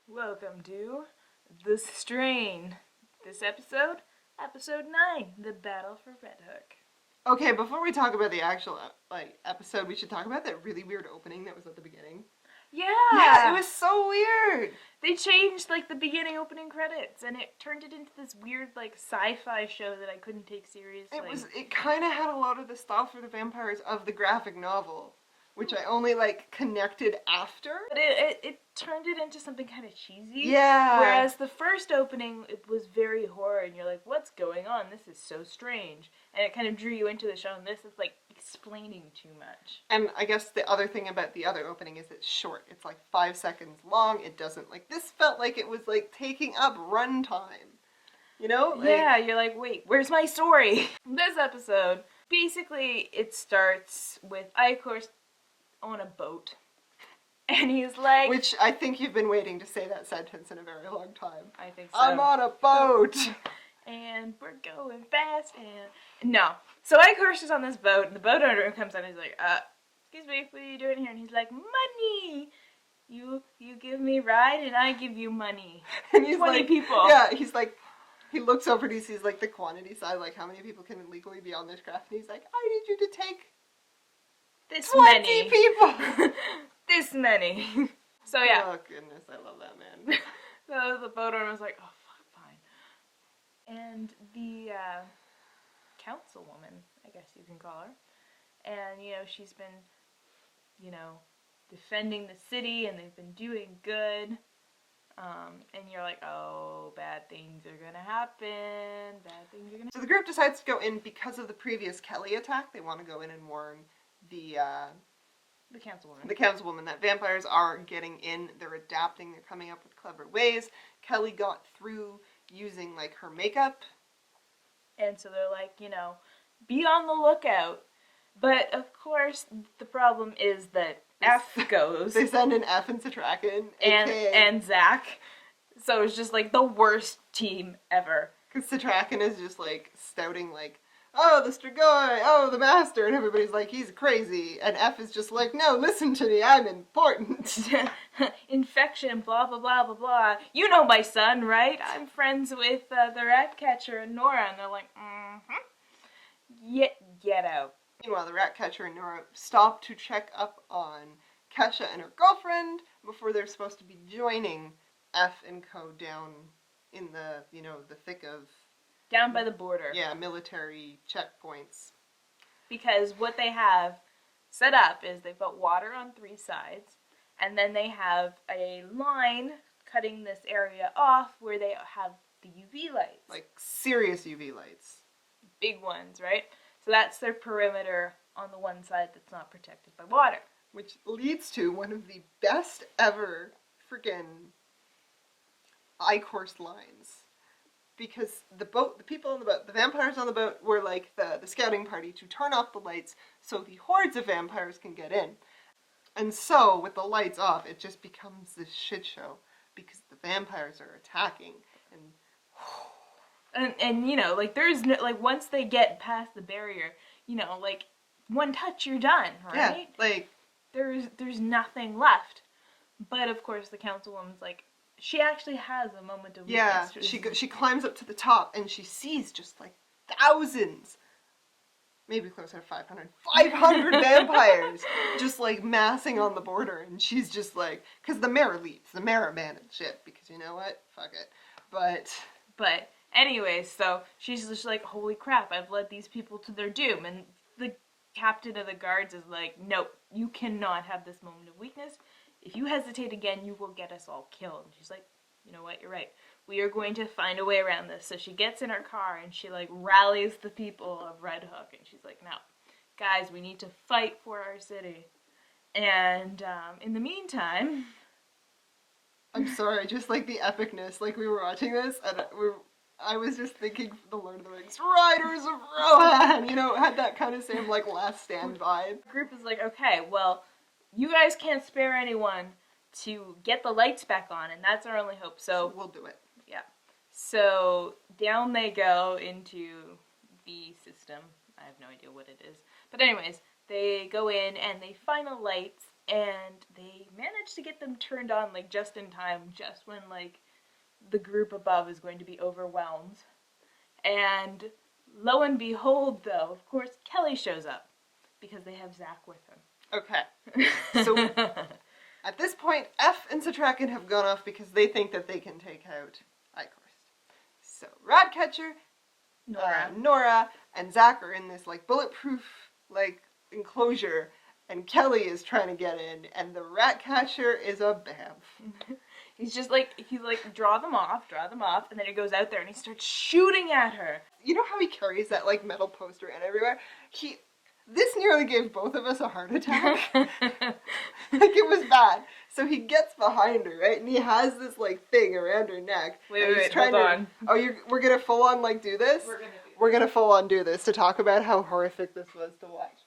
Welcome to The Strain. This episode, episode 9, The Battle for Red Hook. Okay, before we talk about the actual episode, we should talk about that really weird opening that was at the beginning. Yeah, it was so weird. They changed the beginning opening credits, and it turned it into this weird sci-fi show that I couldn't take seriously. It kind of had a lot of the style for the vampires of the graphic novel, which I only connected after. But it turned it into something kind of cheesy. Yeah. Whereas the first opening, it was very horror, and you're like, what's going on? This is so strange. And it kind of drew you into the show, and this is explaining too much. And I guess the other thing about the other opening is it's short. It's 5 seconds long. It doesn't this felt like it was taking up runtime. You know? Yeah, you're like, wait, where's my story? This episode, basically, it starts with Eichorst on a boat. And he's like... Which I think you've been waiting to say that sentence in a very long time. I think so. I'm on a boat! And we're going fast and... No. So Eichorst is on this boat, and the boat owner comes out and he's like, excuse me, what are you doing here? And he's like, money! You give me ride and I give you money. And he's 20 people. Yeah, he's he looks over and he sees the quantity side, how many people can legally be on this craft, and he's like, I need you to take this 20 many people! This many. So yeah. Oh goodness, I love that man. So the boat owner was like, oh fuck, fine. And the councilwoman, I guess you can call her, and she's been, defending the city, and they've been doing good. And you're like, oh, bad things are gonna happen. Bad things are gonna. So the group decides to go in because of the previous Kelly attack. They want to go in and warn the councilwoman. The councilwoman that vampires are getting in. They're adapting. They're coming up with clever ways. Kelly got through using her makeup. And so they're like, be on the lookout. But of course, the problem is that Eph goes. They send in Eph and Setrakian and Zach. So it's just the worst team ever. Because Setrakian is just stouting oh, the Strigoi, oh, the master, and everybody's like, he's crazy. And Eph is just like, no, listen to me, I'm important. Infection, blah, blah, blah, blah, blah. You know my son, right? I'm friends with the rat catcher and Nora. And they're like, get out. Meanwhile, the rat catcher and Nora stop to check up on Kesha and her girlfriend before they're supposed to be joining Eph and co down in the, the thick of... Down by the border. Yeah, military checkpoints. Because what they have set up is they've got water on 3 sides, and then they have a line cutting this area off where they have the UV lights. Serious UV lights. Big ones, right? So that's their perimeter on the one side that's not protected by water. Which leads to one of the best ever friggin' Eichorst lines. Because the people on the boat, the vampires on the boat were the scouting party to turn off the lights so the hordes of vampires can get in. And so, with the lights off, it just becomes this shit show because the vampires are attacking. And there's no, once they get past the barrier, one touch, you're done, right? Yeah, there's nothing left. But of course, the councilwoman's she actually has a moment of weakness. Yeah, she climbs up to the top and she sees just thousands, maybe closer to 500 vampires just massing on the border, and she's just because the mayor leaves, the mayor abandoned ship because you know what, fuck it. But anyways, so she's just holy crap, I've led these people to their doom, and the captain of the guards is like, nope, you cannot have this moment of weakness. If you hesitate again, you will get us all killed. And she's like, you know what, you're right. We are going to find a way around this. So she gets in her car and she rallies the people of Red Hook. And she's like, no, guys, we need to fight for our city. And in the meantime... I'm sorry, just the epicness. We were watching this and I was just thinking the Lord of the Rings, Riders of Rohan! Had that kind of same Last Stand vibe. The group is like, okay, well... You guys can't spare anyone to get the lights back on, and that's our only hope. So we'll do it. Yeah. So down they go into the system. I have no idea what it is. But anyways, they go in and they find the lights and they manage to get them turned on, like, just in time, just when, like, the group above is going to be overwhelmed. And lo and behold, though, of course, Kelly shows up, because they have Zach with him. Okay. So, at this point, Eph and Setrakian have gone off because they think that they can take out Eichorst. So, Ratcatcher, Nora, and Zach are in this, like, bulletproof, like, enclosure, and Kelly is trying to get in, and the Ratcatcher is a bamf. He's like, draw them off, and then he goes out there and he starts shooting at her. You know how he carries that, like, metal poster in everywhere? This nearly gave both of us a heart attack. Like, it was bad. So he gets behind her, right? And he has this, like, thing around her neck. Wait, hold on. Oh, we're gonna full on, like, do this? We're gonna full on do this to talk about how horrific this was to watch.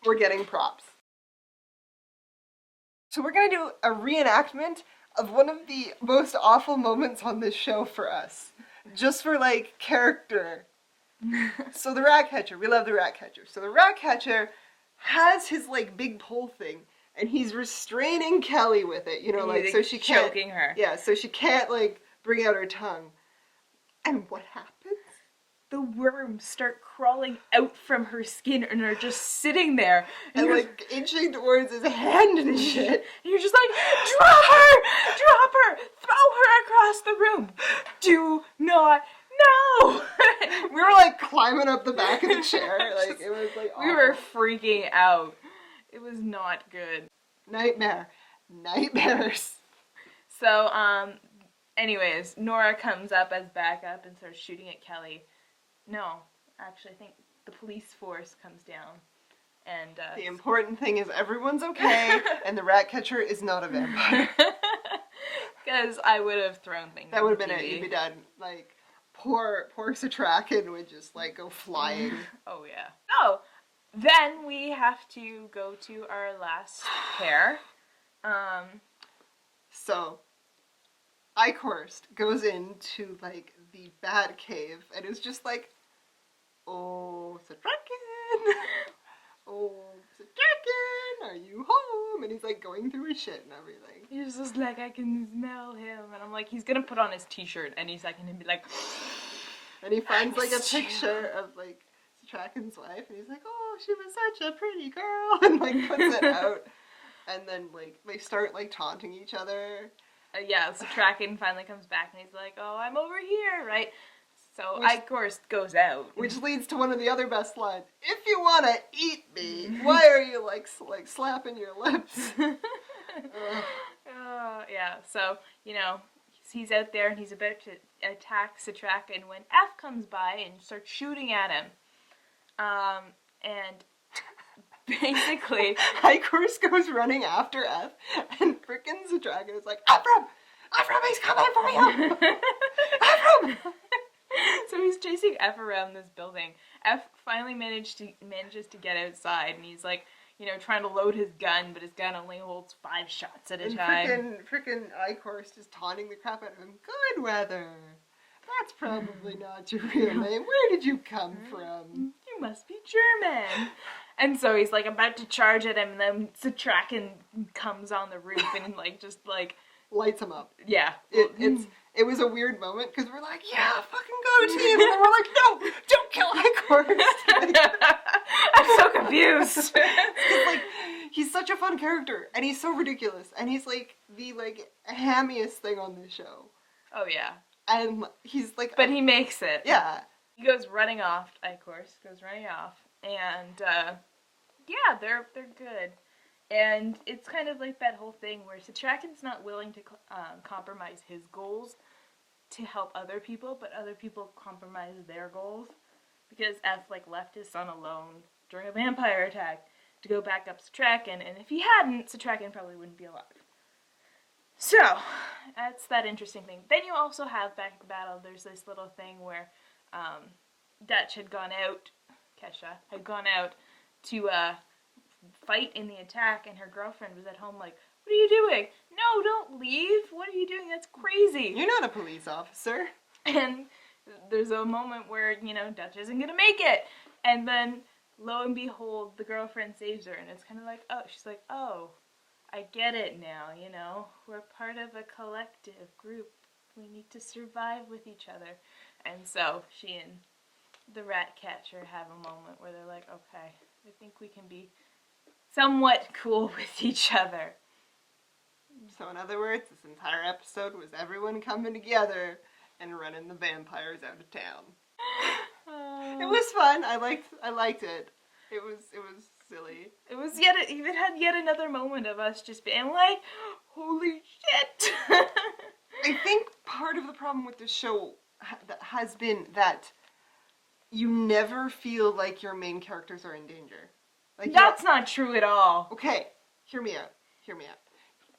We're getting props. So we're gonna do a reenactment of one of the most awful moments on this show for us. Just for, like, character. So the Ratcatcher, we love the Ratcatcher. So the Ratcatcher has his, like, big pole thing, and he's restraining Kelly with it, you know, like, so she can't... choking her. Yeah, so she can't, like, bring out her tongue. And what happens? The worms start crawling out from her skin and are just sitting there. And, like, inching towards his hand and shit. And you're just like, drop her, throw her across the room. Do not, no. We were, like, climbing up the back of the chair. Like, it was, like, awful. We were freaking out. It was not good. Nightmares. So, anyways, Nora comes up as backup and starts shooting at Kelly. No, actually, I think the police force comes down. And, the important thing is everyone's okay, and the Ratcatcher is not a vampire. Because I would have thrown things. That would have been it. You'd be done. Like, poor Setrakian would just, like, go flying. Oh, yeah. So, then we have to go to our last pair. So, Eichorst goes into, like, the Bat Cave, and is just like, oh, Setrakian! Oh, Setrakian, are you home? And he's, like, going through his shit and everything. He's just like, I can smell him. And I'm like, he's gonna put on his t-shirt any second and be like... And he finds, like, a picture of, like, Setrakian's wife, and he's like, oh, she was such a pretty girl, and, like, puts it out. And then, like, they start, like, taunting each other. Yeah, Setrakian finally comes back and he's like, oh, I'm over here, right? So Eichorst goes out. Which leads to one of the other best lines. If you want to eat me, why are you, like slapping your lips? Yeah, so, you know, he's out there and he's about to attack Setrakian when Eph comes by and starts shooting at him. And basically... Eichorst goes running after Eph, and frickin' Setrakian is like, Ephraim, he's coming for you! Ephraim! So he's chasing Eph around this building. Eph finally manages to get outside, and he's like, you know, trying to load his gun, but his gun only holds 5 shots at a time. And frickin' Eichorst is taunting the crap out of him. Good weather. That's probably not your real name. Where did you come from? You must be German. And so he's, like, about to charge at him, and then Setrakian comes on the roof and, like, just, like... lights him up. Yeah. It was a weird moment, because we're like, yeah, fucking go team! And then we're like, no, don't kill Eichorst! I'm so confused. Like, he's such a fun character, and he's so ridiculous, and he's, like, the, like, hammiest thing on this show. Oh, yeah. And he's, like... But he makes it. Yeah. He goes running off, Eichorst goes running off, and, yeah, they're good. And it's kind of like that whole thing where Setrakian's not willing to compromise his goals to help other people, but other people compromise their goals. Because Eph, like, left his son alone during a vampire attack to go back up Setrakian, and if he hadn't, Setrakian probably wouldn't be alive. So, that's that interesting thing. Then you also have, back at the battle, there's this little thing where Dutch had gone out, Kesha, had gone out to fight in the attack, and her girlfriend was at home like, what are you doing? No, don't leave. What are you doing? That's crazy. You're not a police officer. And there's a moment where, you know, Dutch isn't going to make it. And then lo and behold, the girlfriend saves her, and it's kind of like, oh, she's like, oh, I get it now, you know, we're part of a collective group. We need to survive with each other. And so she and the rat catcher have a moment where they're like, okay, I think we can be somewhat cool with each other. So in other words, this entire episode was everyone coming together and running the vampires out of town. It was fun. I liked it. It was silly. It had yet another moment of us just being like, holy shit. I think part of the problem with the show has been that you never feel like your main characters are in danger. Like that's not true at all. Okay, hear me out.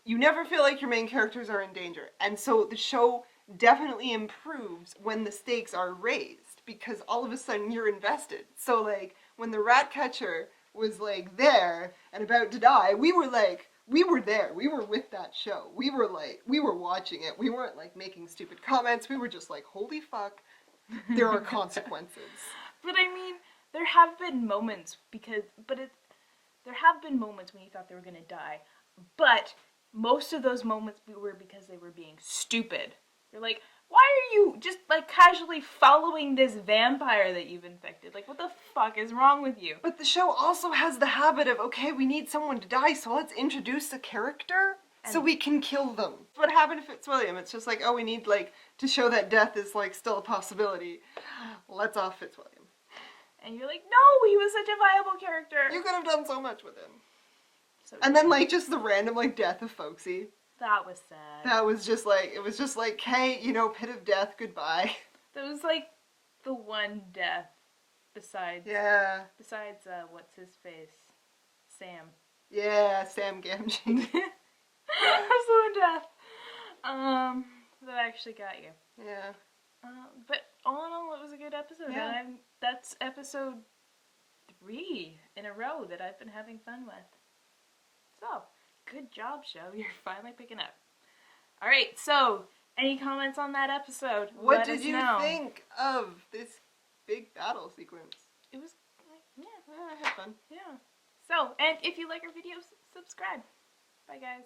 You never feel like your main characters are in danger. And so the show definitely improves when the stakes are raised, because all of a sudden you're invested. So like when the rat catcher was like there and about to die, we were there. We were with that show. We were watching it. We weren't like making stupid comments. We were just like, holy fuck, there are consequences. But I mean, there have been moments there have been moments when you thought they were gonna die, but most of those moments were because they were being stupid. You're like, why are you just like casually following this vampire that you've infected? Like, what the fuck is wrong with you? But the show also has the habit of, okay, we need someone to die, so let's introduce a character so we can kill them. What happened to Fitzwilliam? It's just like, oh, we need like to show that death is like still a possibility. Let's off Fitzwilliam. And you're like, no, he was such a viable character. You could have done so much with him. So and then like just the random like death of Folksy. That was sad. That was just like, it was just like, hey, you know, pit of death, goodbye. That was like the one death besides what's his face? Sam. Yeah, Sam Gamgee. That's the one death. That actually got you. Yeah. But all in all, it was a good episode. Yeah. And that's episode 3 in a row that I've been having fun with. So, good job, show. You're finally picking up. Alright, so, any comments on that episode? What did you think of this big battle sequence? It was, yeah. I had fun. Yeah. So, and if you like our videos, subscribe. Bye, guys.